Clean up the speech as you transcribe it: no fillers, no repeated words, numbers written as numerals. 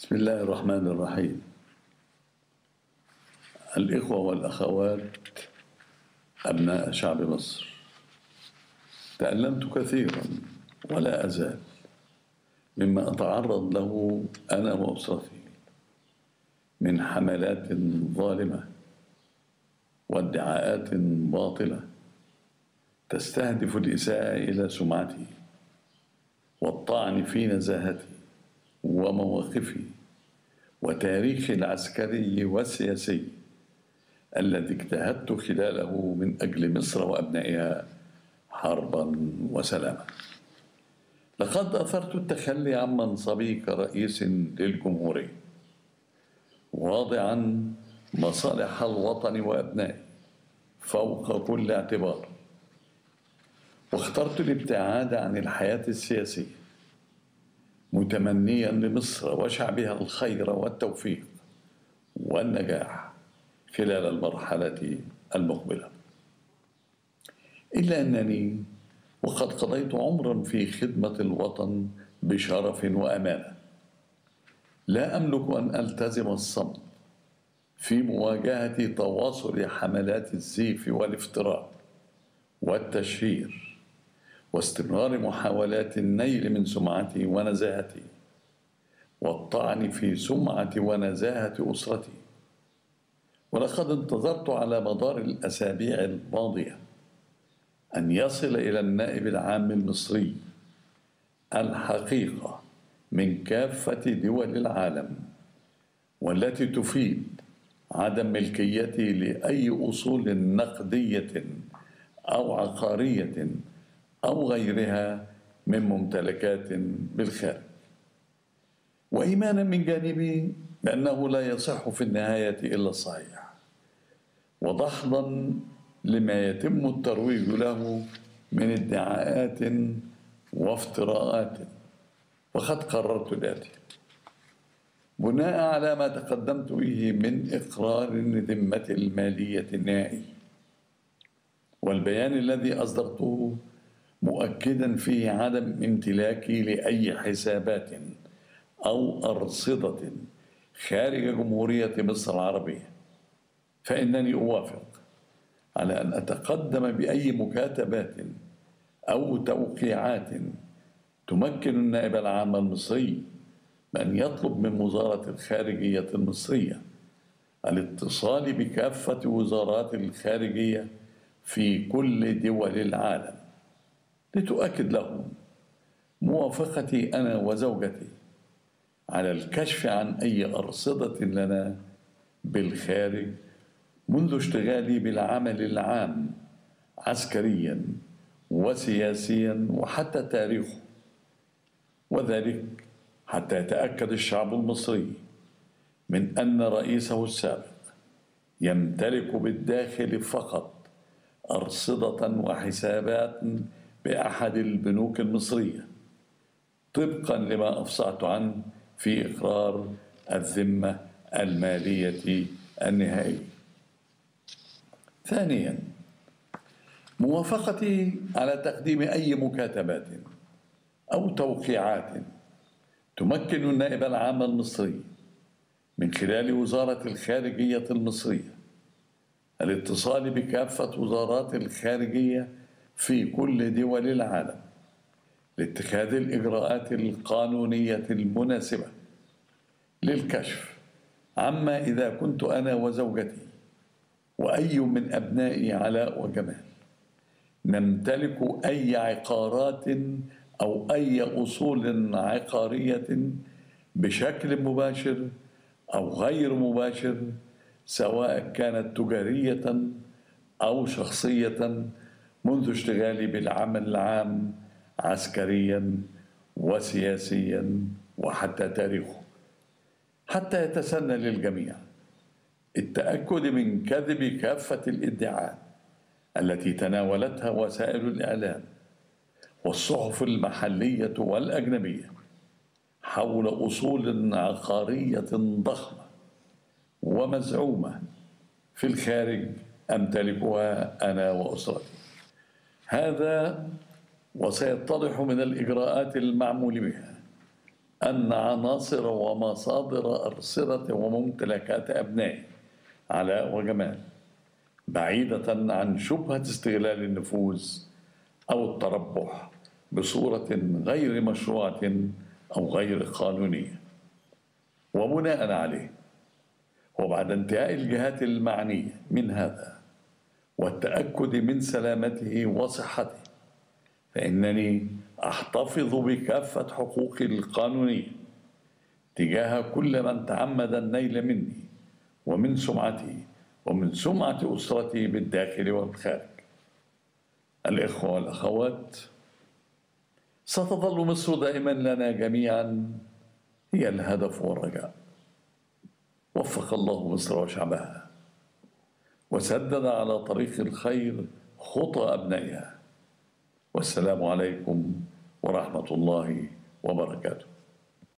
بسم الله الرحمن الرحيم. الإخوة والأخوات أبناء شعب مصر، تألمت كثيرا ولا أزال مما أتعرض له أنا وأسرتي من حملات ظالمة وادعاءات باطلة تستهدف الإساءة إلى سمعتي والطعن في نزاهتي ومواقفي وتاريخي العسكري والسياسي الذي اجتهدت خلاله من أجل مصر وأبنائها حربا وسلاما. لقد أثرت التخلي عن منصبي كرئيس للجمهورية واضعا مصالح الوطن وأبنائه فوق كل اعتبار، واخترت الابتعاد عن الحياة السياسية متمنيا لمصر وشعبها الخير والتوفيق والنجاح خلال المرحلة المقبلة. إلا أنني وقد قضيت عمرا في خدمة الوطن بشرف وأمانة لا أملك أن ألتزم الصمت في مواجهة تواصل حملات الزيف والافتراء والتشهير واستمرار محاولات النيل من سمعتي ونزاهتي والطعن في سمعة ونزاهة أسرتي. ولقد انتظرت على مدار الأسابيع الماضية أن يصل إلى النائب العام المصري الحقيقة من كافة دول العالم والتي تفيد عدم ملكيتي لأي أصول نقدية أو عقارية أو غيرها من ممتلكات بالخارج، وإيمانا من جانبي بأنه لا يصح في النهاية إلا الصحيح، ودحضا لما يتم الترويج له من ادعاءات وافتراءات. وقد قررت الآتي بناء على ما تقدمت به من إقرار لذمة المالية النهائي والبيان الذي أصدرته مؤكدا فيه عدم امتلاكي لأي حسابات أو أرصدة خارج جمهورية مصر العربية، فإنني أوافق على أن أتقدم بأي مكاتبات أو توقيعات تمكن النائب العام المصري بأن يطلب من وزارة الخارجية المصرية الاتصال بكافة وزارات الخارجية في كل دول العالم لتؤكد لهم موافقتي أنا وزوجتي على الكشف عن أي أرصدة لنا بالخارج منذ اشتغالي بالعمل العام عسكريا وسياسيا وحتى تاريخه، وذلك حتى يتأكد الشعب المصري من أن رئيسه السابق يمتلك بالداخل فقط أرصدة وحسابات بأحد البنوك المصرية طبقا لما أفصحت عنه في إقرار الذمة المالية النهائي. ثانيا، موافقتي على تقديم أي مكاتبات أو توقيعات تمكن النائب العام المصري من خلال وزارة الخارجية المصرية الاتصال بكافة وزارات الخارجية في كل دول العالم لاتخاذ الإجراءات القانونية المناسبة للكشف عما إذا كنت أنا وزوجتي وأي من أبنائي علاء وجمال نمتلك أي عقارات أو أي أصول عقارية بشكل مباشر أو غير مباشر، سواء كانت تجارية أو شخصية، منذ اشتغالي بالعمل العام عسكريا وسياسيا وحتى تاريخه، حتى يتسنى للجميع التأكد من كذب كافة الادعاءات التي تناولتها وسائل الإعلام والصحف المحلية والأجنبية حول أصول عقارية ضخمة ومزعومة في الخارج أمتلكها أنا وأسرتي. هذا وسيتضح من الإجراءات المعمول بها أن عناصر ومصادر أرصدة وممتلكات أبنائي علاء وجمال، بعيدة عن شبهة استغلال النفوذ أو التربح بصورة غير مشروعة أو غير قانونية. وبناء عليه، وبعد انتهاء الجهات المعنية من هذا والتأكد من سلامته وصحته، فإنني أحتفظ بكافة حقوقي القانونية تجاه كل من تعمد النيل مني ومن سمعتي ومن سمعة أسرتي بالداخل والخارج. الإخوة والأخوات، ستظل مصر دائما لنا جميعا هي الهدف والرجاء. وفق الله مصر وشعبها، وسدد على طريق الخير خطى أبنائها. والسلام عليكم ورحمة الله وبركاته.